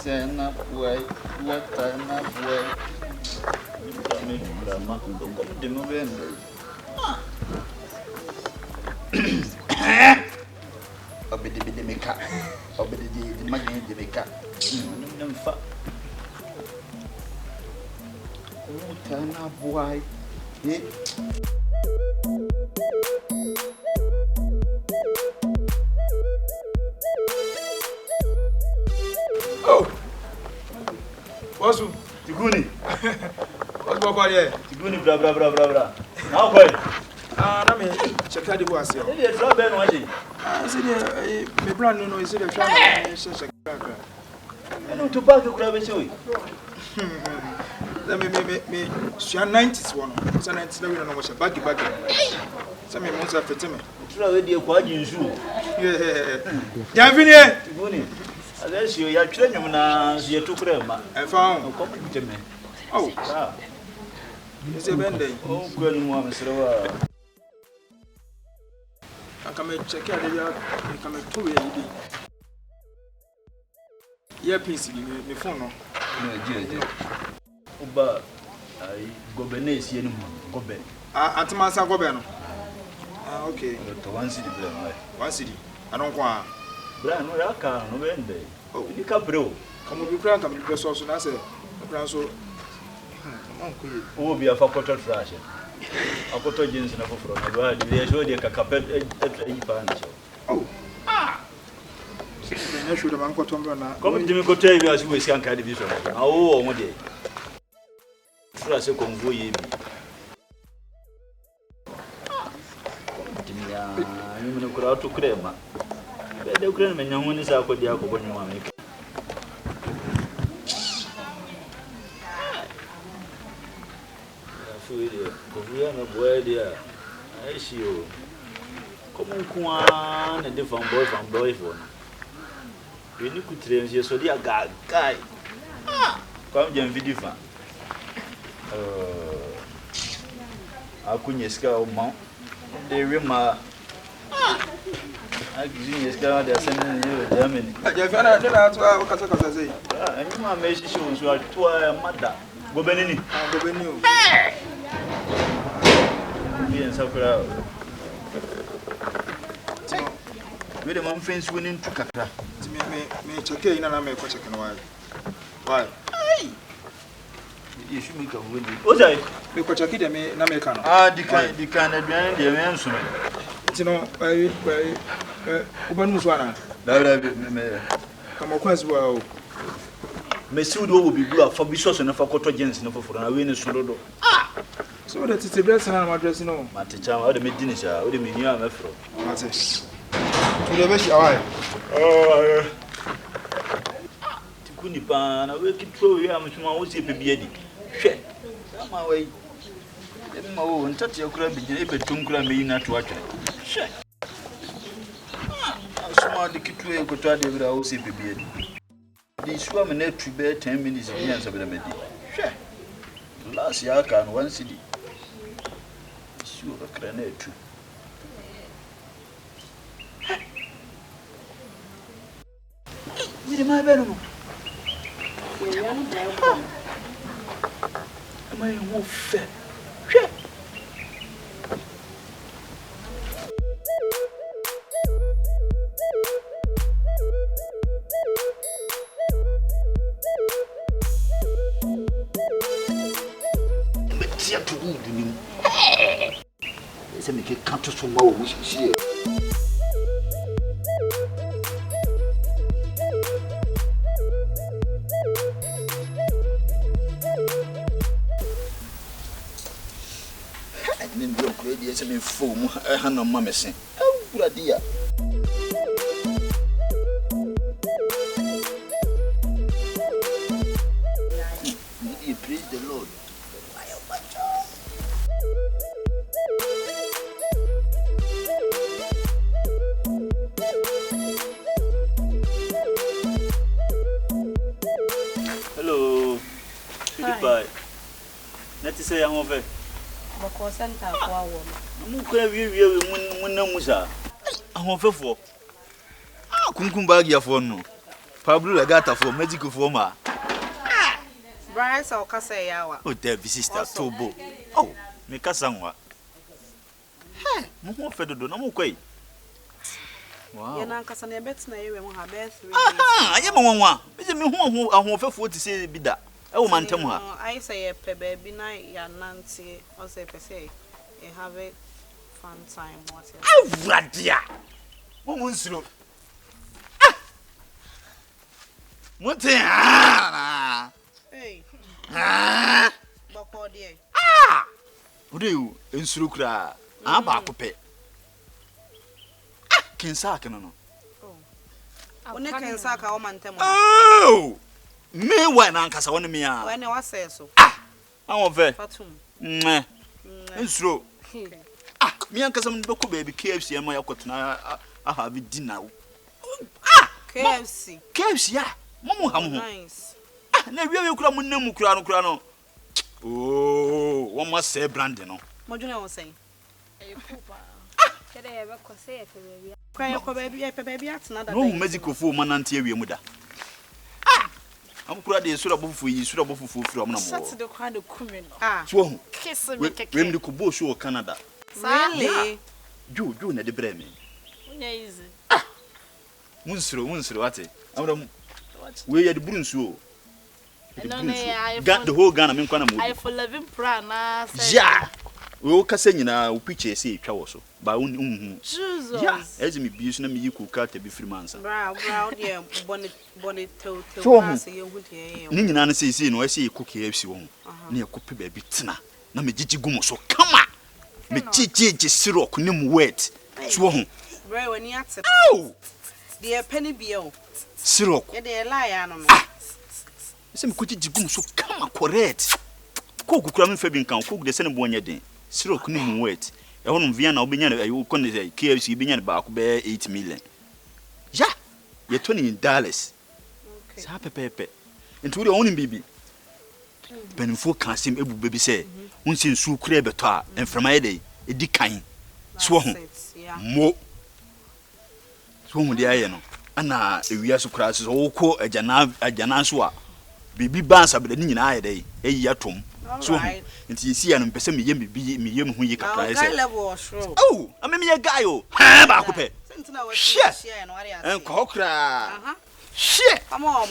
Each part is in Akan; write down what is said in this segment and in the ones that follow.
Sena boy, what time of boy? Grandma, don't do move. Obedi the maker, obedi the magnet the maker. What time of boy? Oh, what's up? Tiguni. What's up, here? Tiguni, bra. Now, boy. Na me check out the boss here. Hey, the trouble, no, I said, me brand new, is it a check? I know to back the crab is you. Let me, she 90s one. So 90s, no, we don't know what's a baggy. Some months after me. Try the aquarium shoe. Yeah, Vinny. Tiguni. Unless you are training you took them. I found. To me. Oh, it's a bend day. Oh, good one, Mr. I come check out the come to LED. Yeah, PC, me phone. No, dear. But I go Benes, you know, go back. Antimasa go Beno. Okay. One city, one city. I don't want. Brand no yaka, no bende. Oh, you can bro. Come on, you can't come to the source and I say, so. Oh, be a faculty flash. A photo jeans and a from the world. They show the carpet at a punch. Oh, I should have uncle Tom Brana. Come to me, go tell you as we can carry this. Oh, one day. Flash a convoy. I'm going to go out to Crema. The Ukrainian young is out for the alcohol when you want to make. We are no boy there. I see you. Come on, a different boy from boyfriend. We need to train you so dear guy. Come, Jan Vidifa. I couldn't scale mount. They remark. I couldn't scale their sending you, Germany. I just found out that I say. And you are making shows you are to a mother. Go Benini. Go Benini. We the one friends winning to Kaka. Me check in and I make a check in a while. Why? You should make a winning. What I make a check in the American. The kind of brand, the answer. You know, Ubanus one. Come across well. Messudo will be blue for Bishop and for Cotogens and for a winner solo. So that is the best and I'm addressing no. Maticham, I didn't finish. I would mean you are afro. Matis. To the best, I. Tikunipan, I will keep through you. I'm sure I will see baby. Shit. My way. Let my own touch your crab, but don't grab me not to watch it. Shit. How smart the kid will go to the house if baby. The swam in it to bed 10 minutes in the answer with a baby. Shit. Last year, I can one city. Sure, a grenade too. With my bedroom. Am I more fair? To evening. Let's make a country tomorrow. We should see it. I didn't go crazy as a fool. I had no mamma saying, oh, good idea. Praise the Lord. Hello. Goodbye. Let us say I'm over. Because I'm going to I'm over for. Kumkum bag your phone. Pablo Legata for medical forma. Bryce or Casa Yawa. Oh, there, sister, Tobo. Oh, make us somewhat. Hey, no fedo do no kwai. Wow. Ya na nkasa na bet na yewe mo ha be 3 days. Ah, aye mo nwa. Be me hu ahofefo ti se bi da. E wo mantem ha. I say pe baby na ya nante o say pe say you have a fun time what. Awradia. Mo nsuro. Ah. Monte ah. Hey. Ah. Bako die. Ah. Ode nsuro kura. Ah ba ko pe. Ah, kensa ke no. Oh. One kensa ka o mantem. Oh. Me wa na nkasa woni me a. When was say so. Ah. Awon fe. Fatum. Nsuro. Ah, me ankasa me be ko baby KFC am yakotuna aha bi dinner. Ah, KFC ya. Momo ham ho. Nice. Ah, na wiwe kura mun nemu kura no. Oh, one must say brand no. Mo dwene won say. Kede ebe ko say e baby. Kwa ko baby atna da. No medical fo manante awie mu da. Ah! Am kura de sura bofufu yi sura bofufu firi am na mo. Saturday kwa de kumi no. Ah. So ho. Kiss me keke. We me ko bo show Canada. Really? Jo na de bre me. Unya easy. Ah! Munsuro ate. Amra we ya de burunsuo. No ne The whole Ghana me nkwana mo. I for 11 pra na say. Ja. We o kasa nyina o picture say twa wo so. Ba unhu. Jesus. Ja, ezi me bi so na me yiku kata bi firi mansa. Bra de bonnet to pass ye hu tie. Ni nyina na sei no ese cook KFC wo. Na ye kope ba bi tena. Na me gigi gumo so kama. Me gigi syrup ni mu wet. So ho. Bra when you at. Ow! De penny bio. Syrup. Ye de lie ano me. Ese me ko gigi gumo so kama correct. Ko kukura me fa bi nkan ko de se ne bo nya den. Syrup ni mu wet. E hono via na obenya na ayo ko ne KFC obenya na ba ko be 8 million. Ja. Ye $20. Okay. Sa pepepe. Nti wo de woni bibi. Benfo kan sim ebu bebi se. Unsi nsu kura beto a enframa ye dey edi kan. So ho. Mo. So mu de aye no. Ana ewia so kura so wo ko agana so a bibi bansa be de nyina aye dey eyi atom. So nti yesi ya no mpese me ye me hu yi kakra ye se. Oh, amemi ye guy o. Ha ba ko pe. Enko kra. Aha. She. Come on.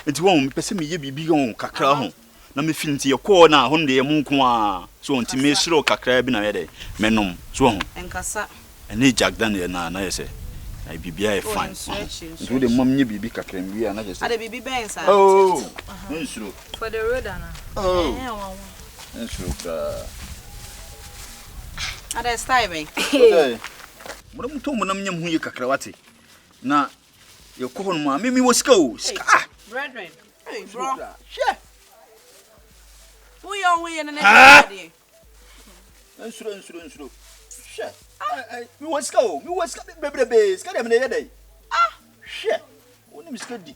Nti won mpese me ye bibi gon kakra ho. Na me feel nti ye ko na ho de ye mu nko a. So nti me siro kakra bi na ye de menom. So ho. Enkasa. Ene jagdan ye na ye se. Ai bibia e fine. Nti de mom nye bibi kakra mi ya na je se. Ade bibi ben sa. Oh. Nsuro. For the road ana. Oh. Nsuro. Ade style ben. Okay. Mo muto mo nam nyam hu ye kakra wate. Na ye ko hono ma me wo sika o. Sika. Brethren. Hey bro. She. Who you na na dey? Nsuro. She. Me wo sika o. Me wo sika bebrebe. Sika dem na ye dey. Ah. She. Woni mi sika di.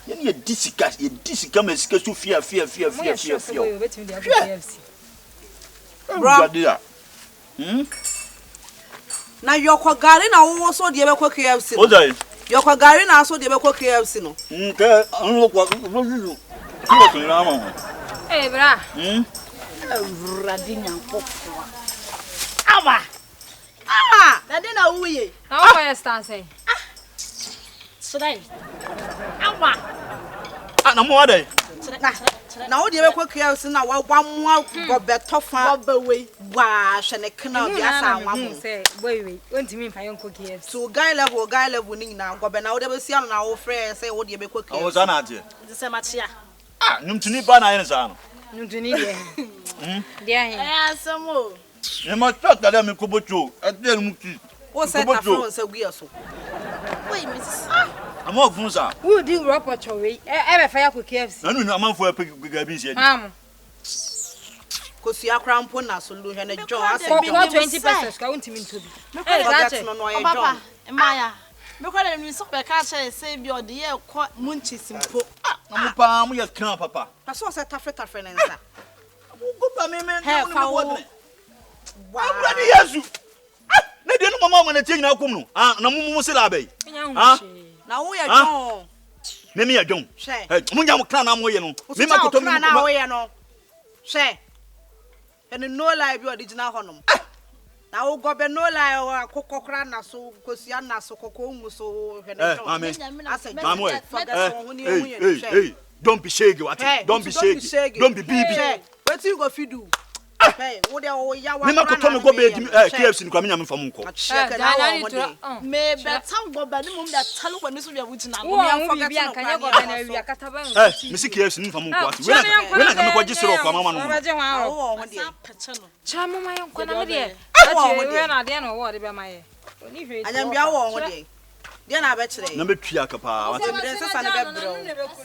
Ye ne ye disika me sika so fia. Bro. Na yokwa gari na wo so de be kwa KFC. Ozai. Yokwa gari na so de be kwa KFC no. Nke anu kwa rozu. Ko ko na ma. Eh bra. Radinya popo. Awa. Dade na wuye. Na wo ya stand say. Today. Awa. Na mo wadai. Na wo de be kwa KFC na wa mo go beto fa. Obawe. Wa hwene kana bi asa anwa mo. Say boy we. Ontimi mfa yonko KFC. So guy level ni na go be na wo de be sia na wo frɛ say wo de be kwa KFC. O za na ate. Se machia. Ah, numtuni ba na yin sa no. Numtuni de. Dia he. Asamo. E ma tata le mi ko bocho. Ate mu ti. Wo se ta fro se gu so. Wait, Mrs. Amo fun sa. Who do report your way? E be fa ya ko KFC. Na nu amanfo ga bi se. Mam. Ko suya krampo na so lu hwene John ase For John 20 pesos ka untimi ntobi. Hey, that's no no John. Emaya. Me kwa dem ni so be ka che say bi ode ye ko munchi simpo. Na mo pa mo ye kan papa. Na so se tafre na nsa. Go pa me Hey, na mo wow. Abra ni Yesu. Na de no mama mo na tie nyina kom no. Ah, na mo se la bai. Na wo ye John. me me adwon munya mo kra na mo ye no me ma koto me na wo ye no hwe ene no lie bi original honom na wo go be no lie akokọ kra na so kosia na so kokọ mu so hwe ne hey don't be shaggy what don't be shaggy don't be baby what you go fit do hey wo de wo ya wa me ma koto me go be KFC ni kwa me nyame fam nko me better go be ni mum da talo kwa ni so bia wuti na wo am forget no kanya go be na wi akata ba me si KFC ni fam nko ati we na me kwa gisiro kwa mama no wo ho de cha mama yon kwa na me de ati we na de no wo de be maye oni hwe anyam bia wo ho de dia na be kire na be twa kapa what me den sesa na be bro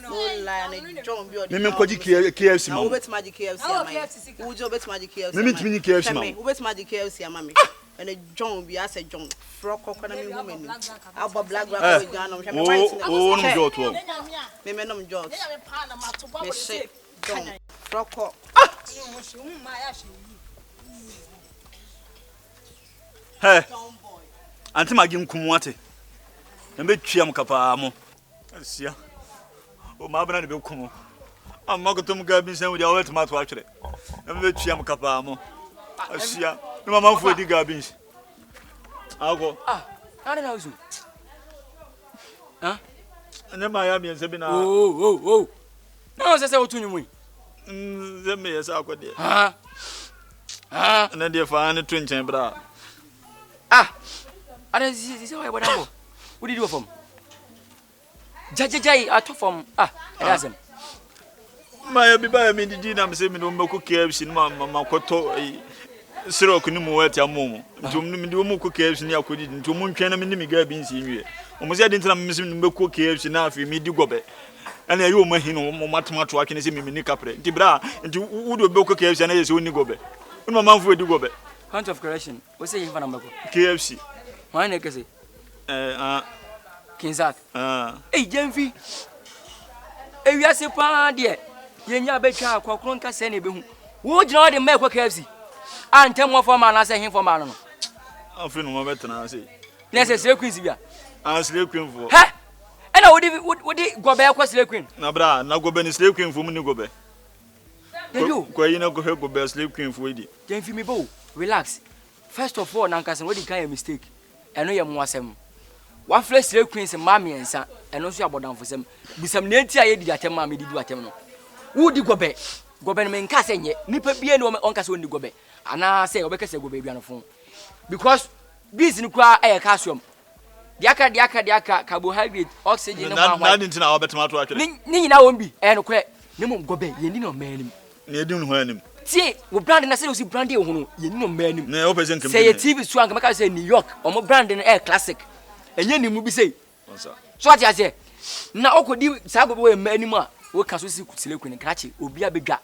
no lie na John bi odi me kwa KFC ma wo bet ma KFC ama wo jo bet ma KFC me mitimi KFC ma wo bet ma KFC ama me ene John bi ase John frog kokọ na me hu mani abo black black we gan no hwe me white na oh no jot wo me nom jot me se John frog ko hey anti magi nkumu ate na be twa am kapa mo asia o ma bana ne be kumu amma ko tum ga bin san wo dia wo tomato atwere na be twa am kapa mo asia no mama fu di ga bin ago na na usu ne ma ya mi nse bi na na se o tunyu mu ze me yesa akode na dia fa ne to nchen bra ada si wa boda bo udi do fom jajajai ato fom edasem ma ya bi ba ya mi didi na me se mi no mako KFC ni ma koto siro ku ni mu wati amomo ntum ni ndi mu ko KFC ni akodi ntum mu ntwen na me ni mi ga bi nsi nwie o mo se adi ntina me se mi mako KFC na afi mi di gobe ana ayi o mahi no mo matomato akene se mi ni kapre nti bra nti wudo be ko KFC na yesi oni gobe oni mama mfu edi gobe point of correction we say yifa na mako KFC why na kese Kinzak Jemfi ewia se pa de yenya betwa akokron ka se na ebehu wo gina de me kwa KFC antem wo forma na se hin forma no afi no mo betena se na se Slay Queen bia Slay Queen fo ena wodi gobe kwa Slay Queen na bra na gobe ni Slay Queen fo mu ni gobe ko yina go he gobe Slay Queen fo edi Jemfi me bo relax first of all na nkasen wodi kan mistake eno ye mo asem wa fresh Slay Queen se ma miensa eno so abodamfo sem bisam na enti aye di atem ma me di du atem no wodi gobe no me nka se nye nipa bie no onka se woni gobe ana se obekese gobe bia no fon because bees ni kwa calcium diaka carbohydrate oxygen no ma na dinti na obetemato atwere ni nyina won bi no kwe ni mo gobe ye ni no manim na edi no hanim ti wo brand na se o si brand e ho no ye ni no manim na o pese nkam say ye TV so anka maka say New York o mo brand no classic enye ni mu bi say so ati ase na okodi sa gobe we manim a wo ka so si Slay Queen krachi obi abedwa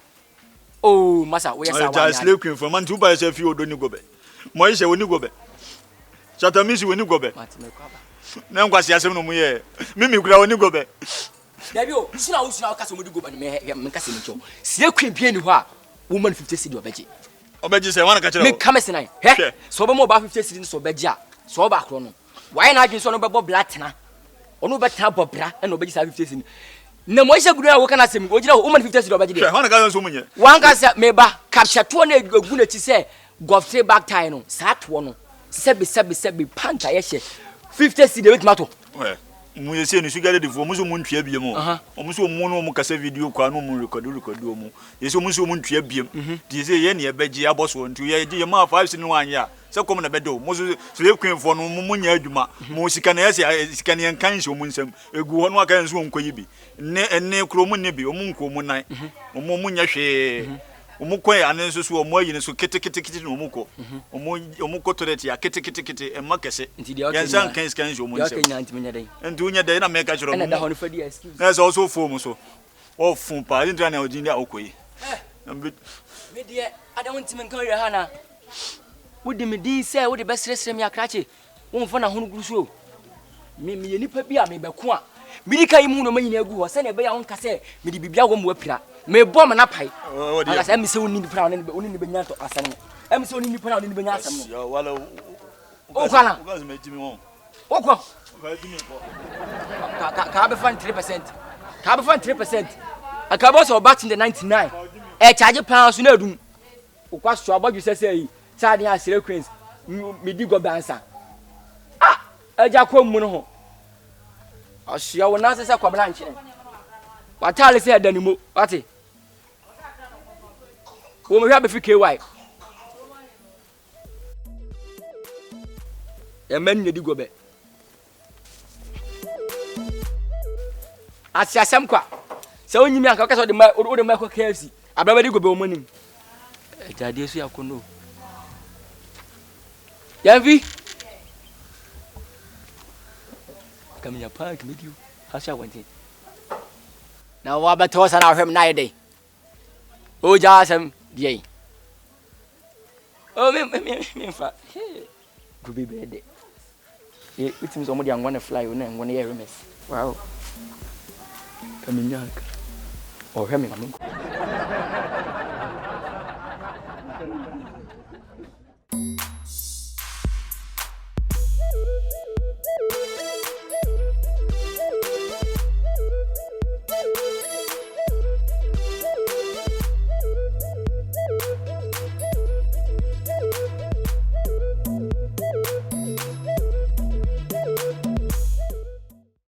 oh masa wo yesa wa Slay Queen for man tu ba se fi odo ni gobe mo yese woni gobe chata misi woni gobe na nkwasi asem no mu ye mimi kura woni gobe dabi o suna ka so mu di gobe me ka se mi cho Slay Queen pie ni ho a woman 50 cedi obeji se wana ka kire me kamese nai he so be mo ba 50 cedi so obeji a so ba kro no why na adwin so no be bo blatena onu be tena bobra na obeji sa 50 cedi na mo ise gudu a wo kana sem ogira woman 50 cedi obeji de wana ka so mu nye wan ka se me ba capture to na egu na ti se gofte back tie no sa to no sebi panta ye she 50 cedi with mato mu yesi ni sugar de fo mu so mu ntwa biem o mu so mu no mu kasa video kwa no mu record o mu yesi mu so mu ntwa biem di yesi ye ne e beji aboso ntu ye ma 5 no anya se kom na bedo mu so Slay Queen fo no mu nya adwuma mu sika na yesi sika ne kan shi mu nsam egu ho no aka nso nkoyi bi ne kro mu ne bi o mu nko mu nan o mu nya hwe omukwe anenso so omoyi ne so kete no muko omuko toilet ya kete e makese yansan kan scan jo munse nti unya dai na meka chiro na da hono fadi excuse na so also form so o fun pa nti na odin dia okoyi me die ada won timen kan re hana wodi me din se wodi besresre me akrache won fa na hono guruso me nipa bi a me beko a mirika yimu no manyina agu ho se na be ya won ka se me di bibia wo mo apira me bom na pai ala se me se woni pra woni ni benya to asem em se woni ni pra woni ni benya asem no wala o kana ugazi me jimi won o ko ugazi me ko ka be fan 3% Cabo for 3%. A cabo so back in the 99. Charge pounds no do. Ukwas so about you say Sadi has queens. Me dig go bansa. Ah, a jacko muno. I see our nurses are quablanche. What Charlie said anymore. What it? We have a few KY. A man you go back. As some qua. So when you make a case of the Michael KFC, I better go be money. I dare see I could know. Yavi, come in your park with you. How shall I want it? Now, what about us and our home night day? Oh, Jasam, yea. Oh, me, could be bad. It seems somebody I want to fly on and 1 year miss. Wow. Come in, or Hemming.